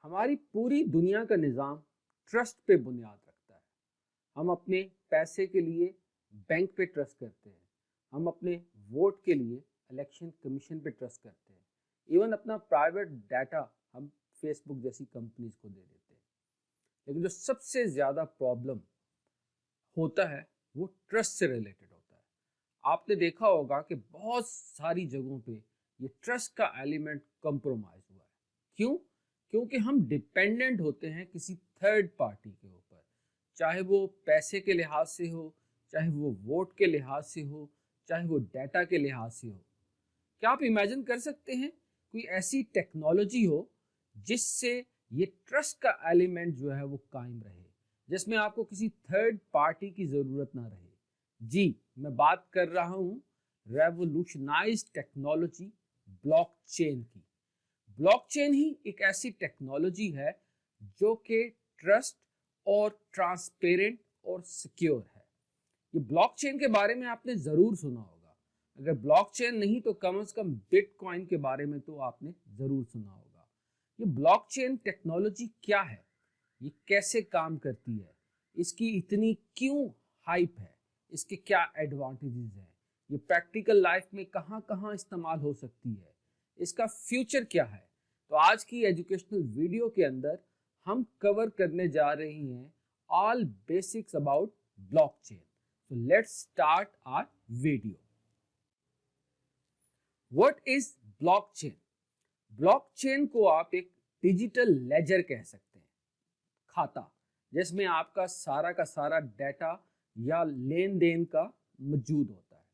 हमारी पूरी दुनिया का निज़ाम ट्रस्ट पे बुनियाद रखता है। हम अपने पैसे के लिए बैंक पे ट्रस्ट करते हैं। हम अपने वोट के लिए इलेक्शन कमीशन पे ट्रस्ट करते हैं। इवन अपना प्राइवेट डाटा हम फेसबुक जैसी कंपनीज को दे देते हैं। लेकिन जो सबसे ज़्यादा प्रॉब्लम होता है वो ट्रस्ट से रिलेटेड होता है। आपने देखा होगा कि बहुत सारी जगहों पे ये ट्रस्ट का एलिमेंट कंप्रोमाइज हुआ है। क्यों? क्योंकि हम डिपेंडेंट होते हैं किसी थर्ड पार्टी के ऊपर, चाहे वो पैसे के लिहाज से हो, चाहे वो वोट के लिहाज से हो, चाहे वो डाटा के लिहाज से हो। क्या आप इमेजिन कर सकते हैं कोई ऐसी टेक्नोलॉजी हो जिससे ये ट्रस्ट का एलिमेंट जो है वो कायम रहे, जिसमें आपको किसी थर्ड पार्टी की ज़रूरत ना रहे? जी, मैं बात कर रहा हूँ रेवोल्यूशनाइज टेक्नोलॉजी ब्लॉकचेन की। ब्लॉकचेन ही एक ऐसी टेक्नोलॉजी है जो कि ट्रस्ट और ट्रांसपेरेंट और सिक्योर है। ये ब्लॉकचेन के बारे में आपने ज़रूर सुना होगा। अगर ब्लॉकचेन नहीं तो कम से कम बिटकॉइन के बारे में तो आपने ज़रूर सुना होगा। ये ब्लॉकचेन टेक्नोलॉजी क्या है, ये कैसे काम करती है, इसकी इतनी क्यों हाइप है, इसके क्या एडवांटेजेस हैं, ये प्रैक्टिकल लाइफ में कहाँ कहाँ इस्तेमाल हो सकती है, इसका फ्यूचर क्या है। तो आज की एजुकेशनल वीडियो के अंदर हम कवर करने जा रहे हैं all basics about blockchain. So let's start our video. What is blockchain? Blockchain को आप एक डिजिटल लेजर कह सकते हैं, खाता, जिसमें आपका सारा डाटा या लेन देन का मौजूद होता है।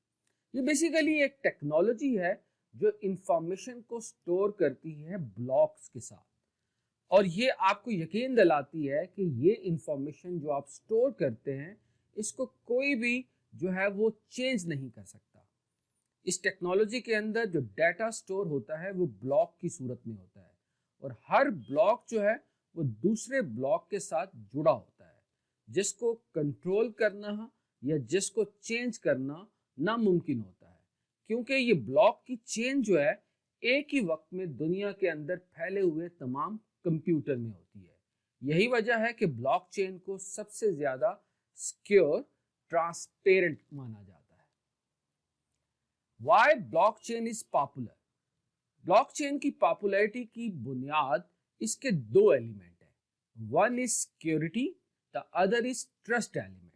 ये बेसिकली एक टेक्नोलॉजी है जो इंफॉर्मेशन को स्टोर करती है ब्लॉक्स के साथ, और ये आपको यकीन दिलाती है कि ये इंफॉर्मेशन जो आप स्टोर करते हैं इसको कोई भी जो है वो चेंज नहीं कर सकता। इस टेक्नोलॉजी के अंदर जो डाटा स्टोर होता है वो ब्लॉक की सूरत में होता है, और हर ब्लॉक जो है वो दूसरे ब्लॉक के साथ जुड़ा होता है, जिसको कंट्रोल करना या जिसको चेंज करना नामुमकिन होता है, क्योंकि ये ब्लॉक की चेन जो है एक ही वक्त में दुनिया के अंदर फैले हुए तमाम कंप्यूटर में होती है। यही वजह है कि ब्लॉकचेन को सबसे ज्यादा सिक्योर, ट्रांसपेरेंट माना जाता है। Why blockchain is popular? Blockchain की पॉपुलैरिटी की बुनियाद इसके दो एलिमेंट है। One is security, the other is trust element.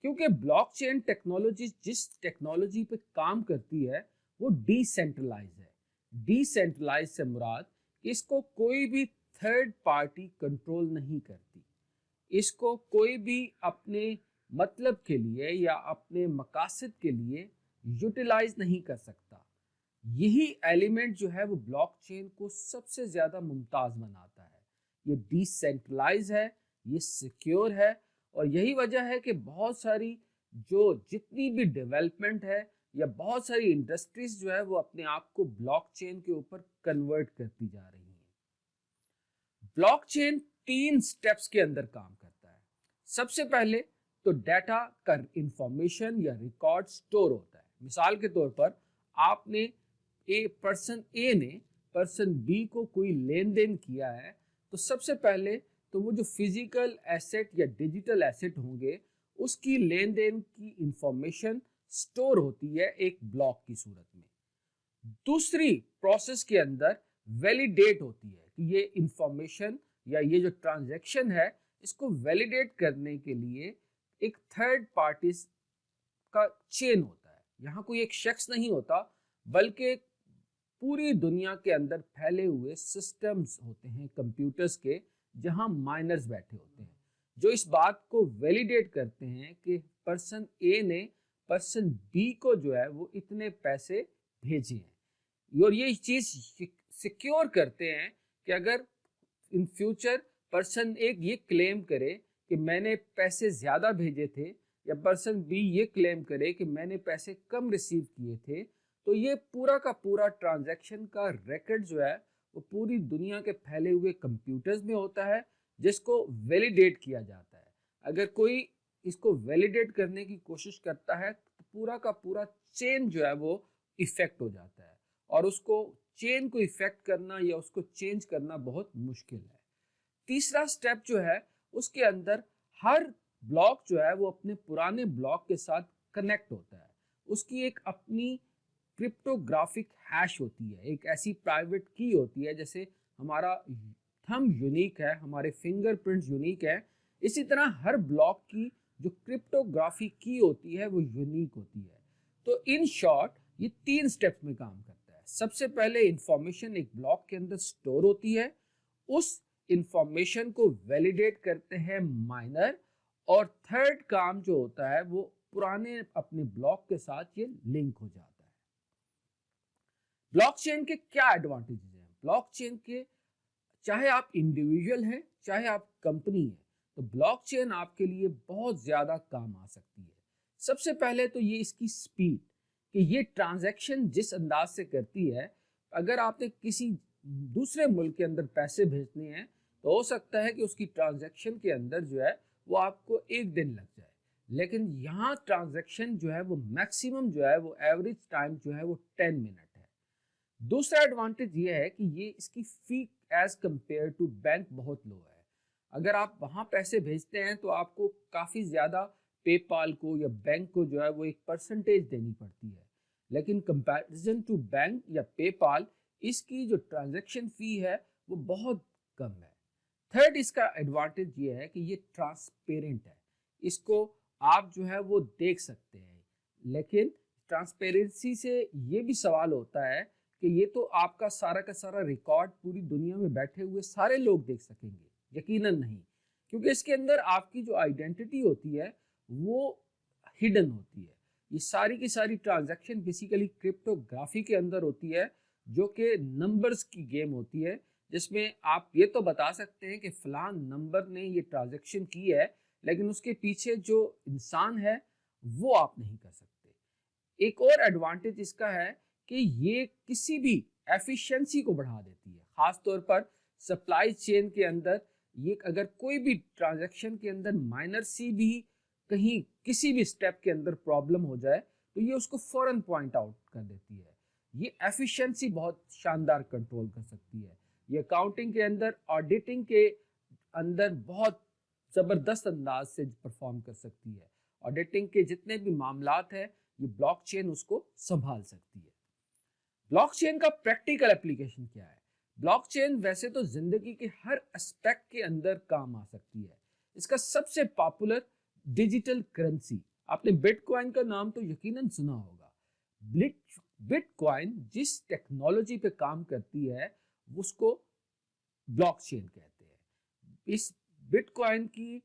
क्योंकि ब्लॉकचेन टेक्नोलॉजी जिस टेक्नोलॉजी पे काम करती है वो डिसेंट्रलाइज है। डिसेंट्रलाइज से मुराद इसको कोई भी थर्ड पार्टी कंट्रोल नहीं करती, इसको कोई भी अपने मतलब के लिए या अपने मकासद के लिए यूटिलाइज नहीं कर सकता। यही एलिमेंट जो है वो ब्लॉकचेन को सबसे ज़्यादा मुमताज़ बनाता है। ये डिसेंट्रलाइज है, ये सिक्योर है, और यही वजह है कि बहुत सारी जो जितनी भी डेवलपमेंट है या बहुत सारी इंडस्ट्रीज जो है वो अपने आप को ब्लॉकचेन के ऊपर कन्वर्ट करती जा रही हैं। ब्लॉकचेन 3 स्टेप्स के अंदर काम करता है। सबसे पहले तो डाटा का इंफॉर्मेशन या रिकॉर्ड स्टोर होता है। मिसाल के तौर पर आपने पर्सन ए ने पर्सन बी को कोई लेन देन किया है, तो सबसे पहले तो वो जो फिजिकल एसेट या डिजिटल एसेट होंगे उसकी लेन देन की इंफॉर्मेशन स्टोर होती है एक ब्लॉक की सूरत में। दूसरी प्रोसेस के अंदर वैलिडेट होती है कि ये इंफॉर्मेशन या ये जो ट्रांजैक्शन है इसको वैलिडेट करने के लिए एक थर्ड पार्टी का चेन होता है। यहाँ कोई एक शख्स नहीं होता, बल्कि पूरी दुनिया के अंदर फैले हुए सिस्टम्स होते हैं कंप्यूटर्स के, जहाँ माइनर्स बैठे होते हैं जो इस बात को वैलिडेट करते हैं कि पर्सन ए ने पर्सन बी को जो है वो इतने पैसे भेजे हैं, और ये चीज़ सिक्योर करते हैं कि अगर इन फ्यूचर पर्सन एक ये क्लेम करे कि मैंने पैसे ज़्यादा भेजे थे या पर्सन बी ये क्लेम करे कि मैंने पैसे कम रिसीव किए थे, तो ये पूरा का पूरा ट्रांजैक्शन का रिकॉर्ड जो है वो पूरी दुनिया के फैले हुए कंप्यूटर्स में होता है, जिसको वैलिडेट किया जाता है। अगर कोई इसको वैलिडेट करने की कोशिश करता है तो पूरा का पूरा चेन जो है वो इफेक्ट हो जाता है, और उसको चेन को इफेक्ट करना या उसको चेंज करना बहुत मुश्किल है। तीसरा स्टेप जो है उसके अंदर हर ब्लॉक जो है वो अपने पुराने ब्लॉक के साथ कनेक्ट होता है। उसकी एक अपनी क्रिप्टोग्राफिक हैश होती है, एक ऐसी प्राइवेट की होती है। जैसे हमारा थंब यूनिक है, हमारे फिंगरप्रिंट्स यूनिक है, इसी तरह हर ब्लॉक की जो क्रिप्टोग्राफी की होती है वो यूनिक होती है। तो इन शॉर्ट ये 3 स्टेप्स में काम करता है। सबसे पहले इंफॉर्मेशन एक ब्लॉक के अंदर स्टोर होती है, उस इंफॉर्मेशन को वैलिडेट करते हैं माइनर, और थर्ड काम जो होता है वो पुराने अपने ब्लॉक के साथ ये लिंक हो जाता है। ब्लॉकचेन के क्या एडवांटेजेस हैं? ब्लॉकचेन के, चाहे आप इंडिविजुअल हैं चाहे आप कंपनी है, तो ब्लॉकचेन आपके लिए बहुत ज्यादा काम आ सकती है। सबसे पहले तो ये इसकी स्पीड, कि ये ट्रांजैक्शन जिस अंदाज से करती है, अगर आपने किसी दूसरे मुल्क के अंदर पैसे भेजने हैं तो हो सकता है कि उसकी ट्रांजैक्शन के अंदर जो है वो आपको 1 दिन लग जाए, लेकिन यहाँ ट्रांजैक्शन जो है वो मैक्सिमम जो है वो एवरेज टाइम जो है वो 10 मिनट है। दूसरा एडवांटेज ये है कि ये इसकी फी एज कंपेयर टू बैंक बहुत लो है। अगर आप वहाँ पैसे भेजते हैं तो आपको काफ़ी ज़्यादा पेपाल को या बैंक को जो है वो एक परसेंटेज देनी पड़ती है, लेकिन कंपैरिजन टू बैंक या पेपाल इसकी जो ट्रांजैक्शन फ़ी है वो बहुत कम है। थर्ड इसका एडवांटेज ये है कि ये ट्रांसपेरेंट है, इसको आप जो है वो देख सकते हैं। लेकिन ट्रांसपेरेंसी से ये भी सवाल होता है कि ये तो आपका सारा का सारा रिकॉर्ड पूरी दुनिया में बैठे हुए सारे लोग देख सकेंगे, यकीनन नहीं, क्योंकि इसके अंदर आपकी जो आइडेंटिटी होती है वो हिडन होती है। ये सारी की सारी ट्रांजैक्शन बेसिकली क्रिप्टोग्राफी के अंदर होती है, जो कि नंबर्स की गेम होती है, जिसमें आप ये तो बता सकते हैं कि फलान नंबर ने ये ट्रांजैक्शन की है, लेकिन उसके पीछे जो इंसान है वो आप नहीं कर सकते। एक और एडवांटेज इसका है कि ये किसी भी एफिशिएंसी को बढ़ा देती है, खास तौर पर सप्लाई चेन के अंदर। ये अगर कोई भी ट्रांजैक्शन के अंदर माइनर सी भी कहीं किसी भी स्टेप के अंदर प्रॉब्लम हो जाए तो ये उसको फौरन पॉइंट आउट कर देती है। ये एफिशिएंसी बहुत शानदार कंट्रोल कर सकती है। ये अकाउंटिंग के अंदर, ऑडिटिंग के अंदर बहुत ज़बरदस्त अंदाज से परफॉर्म कर सकती है। ऑडिटिंग के जितने भी मामलात है ये ब्लॉकचेन उसको संभाल सकती है। ब्लॉकचेन का प्रैक्टिकल एप्लीकेशन क्या है? ब्लॉकचेन वैसे तो जिंदगी के हर एस्पेक्ट के अंदर काम आ सकती है। इसका सबसे पॉपुलर डिजिटल करेंसी, आपने बिटकॉइन का नाम तो यकीनन सुना होगा। बिटकॉइन जिस टेक्नोलॉजी पे काम करती है उसको ब्लॉकचेन कहते हैं। इस बिटकॉइन की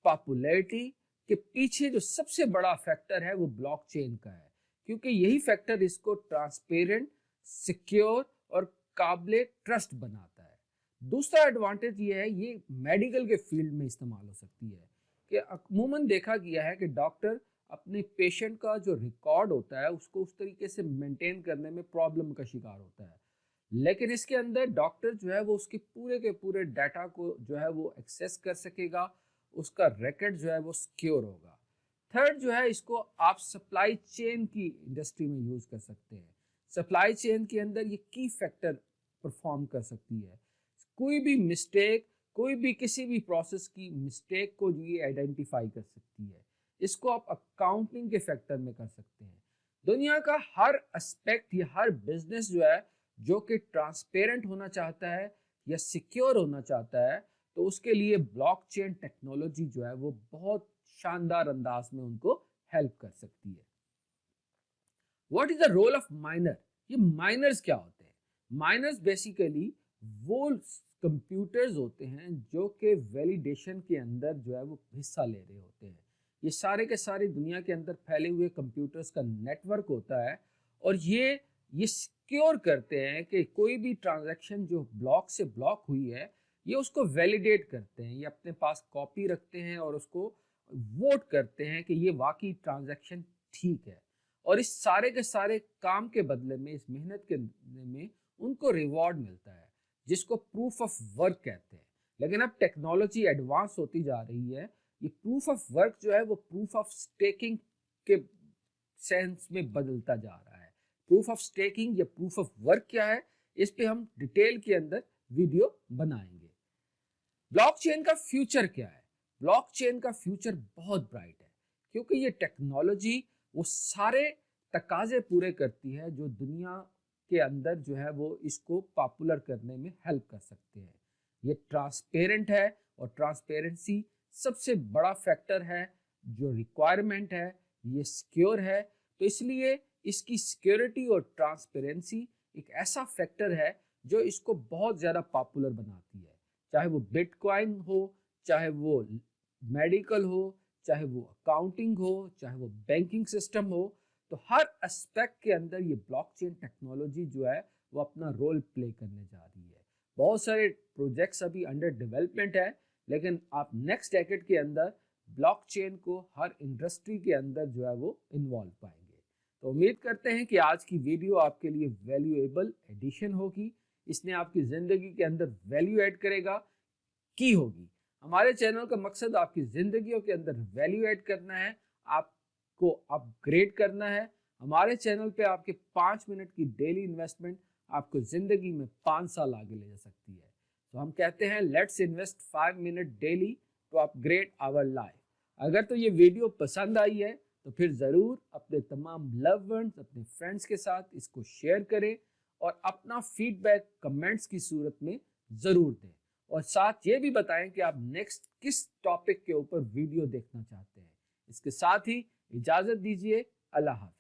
पॉपुलैरिटी के पीछे जो सबसे बड़ा फैक्टर है वो ब्लॉकचेन का है, क्योंकि यही फैक्टर इसको ट्रांसपेरेंट, सिक्योर और काबिल ट्रस्ट बनाता है। दूसरा एडवांटेज ये है, ये मेडिकल के फील्ड में इस्तेमाल हो सकती है, कि अमूमन देखा गया है कि डॉक्टर अपने पेशेंट का जो रिकॉर्ड होता है उसको उस तरीके से मेंटेन करने में प्रॉब्लम का शिकार होता है, लेकिन इसके अंदर डॉक्टर जो है वो उसके पूरे के पूरे डाटा को जो है वो एक्सेस कर सकेगा, उसका रिकॉर्ड जो है वो सिक्योर होगा। थर्ड जो है, इसको आप सप्लाई चेन की इंडस्ट्री में यूज कर सकते हैं। सप्लाई चेन के अंदर ये की फैक्टर परफॉर्म कर सकती है। कोई भी मिस्टेक, कोई भी किसी भी प्रोसेस की मिस्टेक को ये आइडेंटिफाई कर सकती है। इसको आप अकाउंटिंग के फैक्टर में कर सकते हैं। दुनिया का हर एस्पेक्ट या हर बिजनेस जो है जो कि ट्रांसपेरेंट होना चाहता है या सिक्योर होना चाहता है, तो उसके लिए ब्लॉकचेन टेक्नोलॉजी जो है वो बहुत शानदार अंदाज में उनको हेल्प कर सकती है। What is the role of minor? ये माइनर्स क्या होते हैं? माइनर्स बेसिकली वो कंप्यूटर्स होते हैं जो कि वैलिडेशन के अंदर जो है वो हिस्सा ले रहे होते हैं। ये सारे के सारे दुनिया के अंदर फैले हुए कंप्यूटर्स का नेटवर्क होता है, और ये सिक्योर करते हैं कि कोई भी ट्रांजैक्शन जो ब्लॉक से ब्लॉक हुई है ये उसको वैलिडेट करते हैं, ये अपने पास कॉपी रखते हैं और उसको वोट करते हैं कि ये वाकई ट्रांजैक्शन ठीक है। और इस सारे के सारे काम के बदले में, इस मेहनत के बदले में उनको रिवॉर्ड मिलता है, जिसको प्रूफ ऑफ वर्क कहते हैं। लेकिन अब टेक्नोलॉजी एडवांस होती जा रही है, ये प्रूफ ऑफ वर्क जो है वो प्रूफ ऑफ स्टेकिंग के सेंस में बदलता जा रहा है। प्रूफ ऑफ स्टेकिंग या प्रूफ ऑफ वर्क क्या है, इस पे हम डिटेल के अंदर वीडियो बनाएंगे। ब्लॉकचेन का फ्यूचर क्या है? ब्लॉकचेन का फ्यूचर बहुत ब्राइट है, क्योंकि ये टेक्नोलॉजी वो सारे तकाजे पूरे करती है जो दुनिया के अंदर जो है वो इसको पॉपुलर करने में हेल्प कर सकते हैं। ये ट्रांसपेरेंट है, और ट्रांसपेरेंसी सबसे बड़ा फैक्टर है जो रिक्वायरमेंट है। ये सिक्योर है, तो इसलिए इसकी सिक्योरिटी और ट्रांसपेरेंसी एक ऐसा फैक्टर है जो इसको बहुत ज़्यादा पॉपुलर बनाती है। चाहे वो बिटकॉइन हो, चाहे वो मेडिकल हो, चाहे वो अकाउंटिंग हो, चाहे वो बैंकिंग सिस्टम हो, तो हर एस्पेक्ट के अंदर ये ब्लॉकचेन टेक्नोलॉजी जो है वो अपना रोल प्ले करने जा रही है। बहुत सारे प्रोजेक्ट्स अभी अंडर डेवलपमेंट है, लेकिन आप नेक्स्ट डेकेड के अंदर ब्लॉकचेन को हर इंडस्ट्री के अंदर जो है वो इन्वॉल्व पाएंगे। तो उम्मीद करते हैं कि आज की वीडियो आपके लिए वैल्यूएबल एडिशन होगी, इसने आपकी ज़िंदगी के अंदर वैल्यू ऐड करेगा की होगी। हमारे चैनल का मकसद आपकी ज़िंदगियों के अंदर वैल्यू ऐड करना है, आपको अपग्रेड करना है। हमारे चैनल पे आपके 5 मिनट की डेली इन्वेस्टमेंट आपको ज़िंदगी में 5 साल आगे ले जा सकती है। तो हम कहते हैं let's invest 5 minute daily to upgrade our life. अगर तो ये वीडियो पसंद आई है तो फिर ज़रूर अपने तमाम लव वंस, अपने फ्रेंड्स के साथ इसको शेयर करें, और अपना फीडबैक कमेंट्स की सूरत में ज़रूर दें, और साथ ये भी बताएं कि आप नेक्स्ट किस टॉपिक के ऊपर वीडियो देखना चाहते हैं। इसके साथ ही इजाज़त दीजिए। अल्लाह हाफ़िज़।